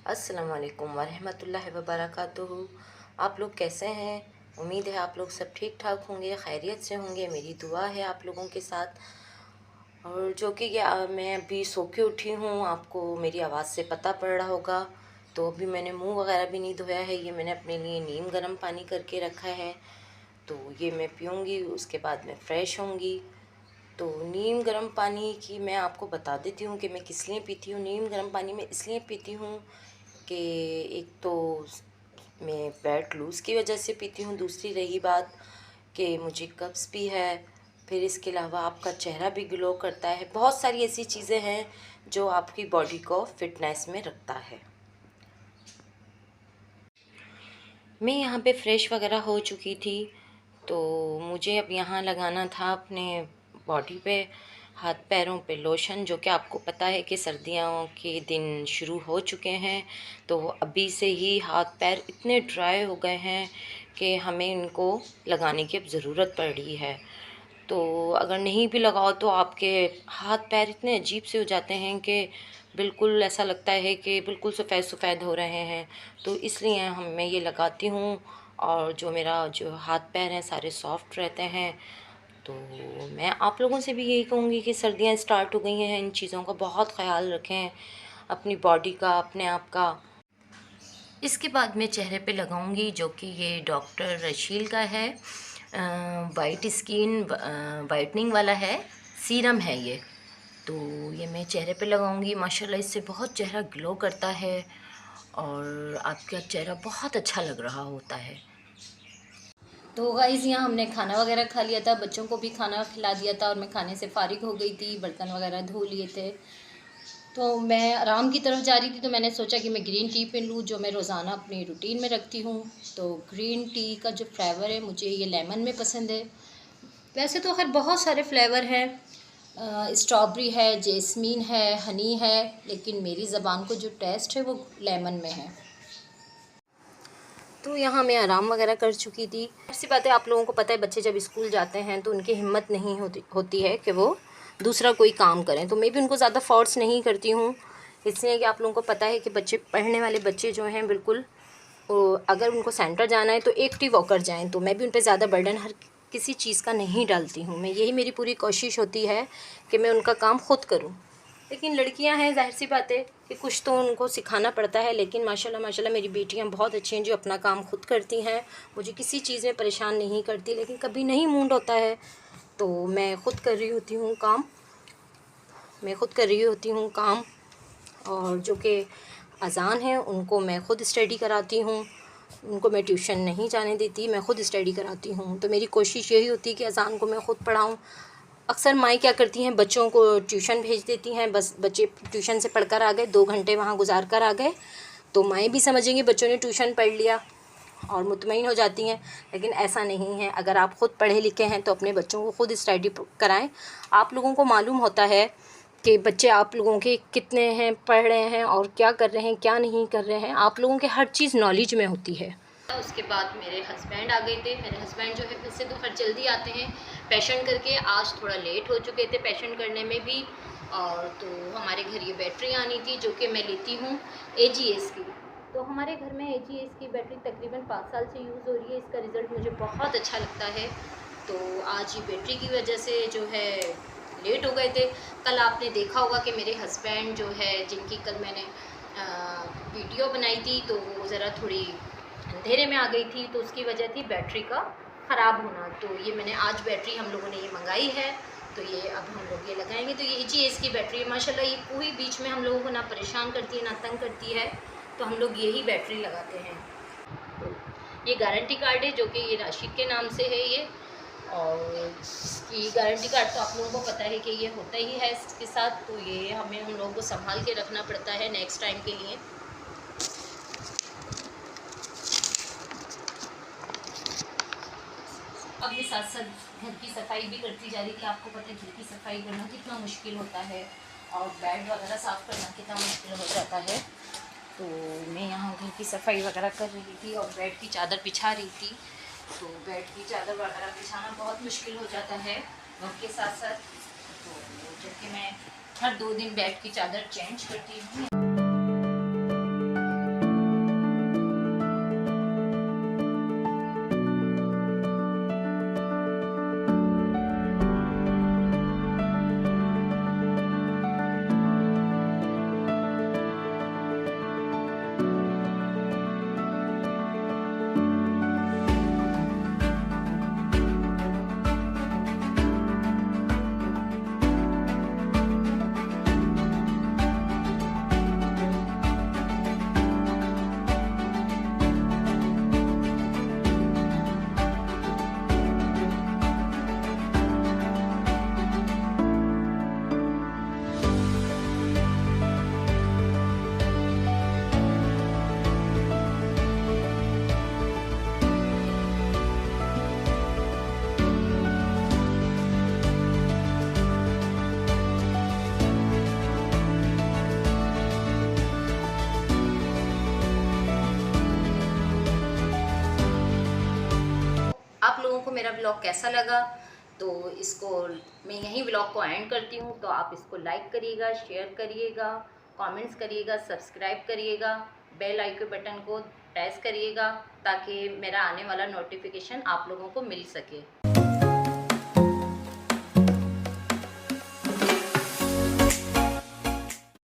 अस्सलाम वालेकुम वरहमतुल्लाहि वबरकातुहू। आप लोग कैसे हैं? उम्मीद है आप लोग सब ठीक ठाक होंगे, खैरियत से होंगे। मेरी दुआ है आप लोगों के साथ। और जो कि मैं अभी सो के उठी हूँ, आपको मेरी आवाज़ से पता पड़ रहा होगा। तो अभी मैंने मुंह वगैरह भी नहीं धोया है। ये मैंने अपने लिए नीम गर्म पानी करके रखा है, तो ये मैं पीऊँगी, उसके बाद मैं फ़्रेश होंगी। तो नीम गर्म पानी की मैं आपको बता देती हूँ कि मैं किस लिए पीती हूँ। नीम गर्म पानी मैं इसलिए पीती हूँ कि एक तो मैं वेट लूज़ की वजह से पीती हूँ, दूसरी रही बात कि मुझे कब्ज़ भी है, फिर इसके अलावा आपका चेहरा भी ग्लो करता है। बहुत सारी ऐसी चीज़ें हैं जो आपकी बॉडी को फिटनेस में रखता है। मैं यहाँ पे फ़्रेश वगैरह हो चुकी थी, तो मुझे अब यहाँ लगाना था अपने बॉडी पे, हाथ पैरों पे लोशन। जो कि आपको पता है कि सर्दियों के दिन शुरू हो चुके हैं, तो अभी से ही हाथ पैर इतने ड्राई हो गए हैं कि हमें इनको लगाने की अब ज़रूरत पड़ रही है। तो अगर नहीं भी लगाओ तो आपके हाथ पैर इतने अजीब से हो जाते हैं कि बिल्कुल ऐसा लगता है कि बिल्कुल सफ़ेद सफ़ेद हो रहे हैं। तो इसलिए मैं ये लगाती हूँ, और जो हाथ पैर हैं सारे सॉफ्ट रहते हैं। तो मैं आप लोगों से भी यही कहूँगी कि सर्दियाँ स्टार्ट हो गई हैं, इन चीज़ों का बहुत ख़याल रखें, अपनी बॉडी का, अपने आप का। इसके बाद मैं चेहरे पे लगाऊंगी, जो कि ये डॉक्टर रशील का है, वाइट स्किन वाइटनिंग वाला है, सीरम है ये। तो ये मैं चेहरे पे लगाऊंगी। माशाल्लाह इससे बहुत चेहरा ग्लो करता है और आपका चेहरा बहुत अच्छा लग रहा होता है। तो गाइज़ यहाँ हमने खाना वगैरह खा लिया था, बच्चों को भी खाना खिला दिया था और मैं खाने से फ़ारिग हो गई थी, बर्तन वगैरह धो लिए थे। तो मैं आराम की तरफ जा रही थी, तो मैंने सोचा कि मैं ग्रीन टी पी लूँ, जो मैं रोज़ाना अपनी रूटीन में रखती हूँ। तो ग्रीन टी का जो फ्लेवर है मुझे ये लेमन में पसंद है। वैसे तो खैर बहुत सारे फ्लेवर हैं, स्ट्रॉबेरी है, जेसमीन है, हनी है, लेकिन मेरी ज़बान को जो टेस्ट है वो लेमन में है। तो यहाँ मैं आराम वगैरह कर चुकी थी। ऐसी बातें आप लोगों को पता है, बच्चे जब स्कूल जाते हैं तो उनकी हिम्मत नहीं होती है कि वो दूसरा कोई काम करें। तो मैं भी उनको ज़्यादा फोर्स नहीं करती हूँ, इसलिए कि आप लोगों को पता है कि बच्चे, पढ़ने वाले बच्चे जो हैं, बिल्कुल अगर उनको सेंटर जाना है तो एक्टिव होकर जाएँ। तो मैं भी उन पर ज़्यादा बर्डन हर किसी चीज़ का नहीं डालती हूँ। मैं यही मेरी पूरी कोशिश होती है कि मैं उनका काम खुद करूँ। लेकिन लड़कियां हैं, जाहिर सी बात है कि कुछ तो उनको सिखाना पड़ता है। लेकिन माशाल्लाह माशाल्लाह मेरी बेटियां बहुत अच्छी हैं, जो अपना काम खुद करती हैं, मुझे किसी चीज़ में परेशान नहीं करती। लेकिन कभी नहीं मूड होता है तो मैं ख़ुद कर रही होती हूँ काम, और जो कि अज़ान है उनको मैं ख़ुद स्टडी कराती हूँ। उनको मैं ट्यूशन नहीं जाने देती, मैं ख़ुद स्टडी कराती हूँ। तो मेरी कोशिश यही होती है कि अज़ान को मैं ख़ुद पढ़ाऊँ। अक्सर माएँ क्या करती हैं, बच्चों को ट्यूशन भेज देती हैं, बस बच्चे ट्यूशन से पढ़कर आ गए, 2 घंटे वहाँ गुजार कर आ गए, तो माएँ भी समझेंगी बच्चों ने ट्यूशन पढ़ लिया और मुतमईन हो जाती हैं। लेकिन ऐसा नहीं है, अगर आप ख़ुद पढ़े लिखे हैं तो अपने बच्चों को ख़ुद स्टडी कराएं। आप लोगों को मालूम होता है कि बच्चे आप लोगों के कितने हैं, पढ़ रहे हैं और क्या कर रहे हैं, क्या नहीं कर रहे हैं। आप लोगों के हर चीज़ नॉलेज में होती है। उसके बाद मेरे हस्बैंड आ गए थे। मेरे हस्बैंड जो है वैसे तो हर जल्दी आते हैं पेशेंट करके, आज थोड़ा लेट हो चुके थे पेशेंट करने में भी। और तो हमारे घर ये बैटरी आनी थी, जो कि मैं लेती हूँ AGS की। तो हमारे घर में AGS की बैटरी तकरीबन 5 साल से यूज़ हो रही है। इसका रिज़ल्ट मुझे बहुत अच्छा लगता है। तो आज ये बैटरी की वजह से जो है लेट हो गए थे। कल आपने देखा होगा कि मेरे हस्बैंड जो है, जिनकी कल मैंने वीडियो बनाई थी, तो वो ज़रा थोड़ी अंधेरे में आ गई थी, तो उसकी वजह थी बैटरी का ख़राब होना। तो ये मैंने आज बैटरी हम लोगों ने ये मंगाई है, तो ये अब हम लोग ये लगाएंगे। तो ये AGS की बैटरी है माशाल्लाह। ये पूरी बीच में हम लोगों को ना परेशान करती है ना तंग करती है, तो हम लोग यही बैटरी लगाते हैं। तो ये गारंटी कार्ड है, जो कि ये राशिद के नाम से है ये। और इसकी गारंटी कार्ड तो आप लोगों को पता है कि ये होता ही है इसके साथ। तो ये हम लोगों को संभाल के रखना पड़ता है नेक्स्ट टाइम के लिए। अब मैं साथ साथ घर की सफाई भी करती जा रही थी। आपको पता है घर की सफाई करना कितना मुश्किल होता है, और बेड वगैरह साफ़ करना कितना मुश्किल हो जाता है। तो मैं यहाँ घर की सफाई वगैरह कर रही थी और बेड की चादर बिछा रही थी। तो बेड की चादर वगैरह बिछाना बहुत मुश्किल हो जाता है वक्त के साथ साथ। तो जबकि मैं हर 2 दिन बेड की चादर चेंज करती हूँ। को मेरा ब्लॉग कैसा लगा। तो इसको मैं यहीं ब्लॉग को एंड करती हूँ। तो आप इसको लाइक करिएगा, शेयर करिएगा, कमेंट्स करिएगा, सब्सक्राइब करिएगा, बेल आइकन बटन को प्रेस करिएगा ताकि मेरा आने वाला नोटिफिकेशन आप लोगों को मिल सके।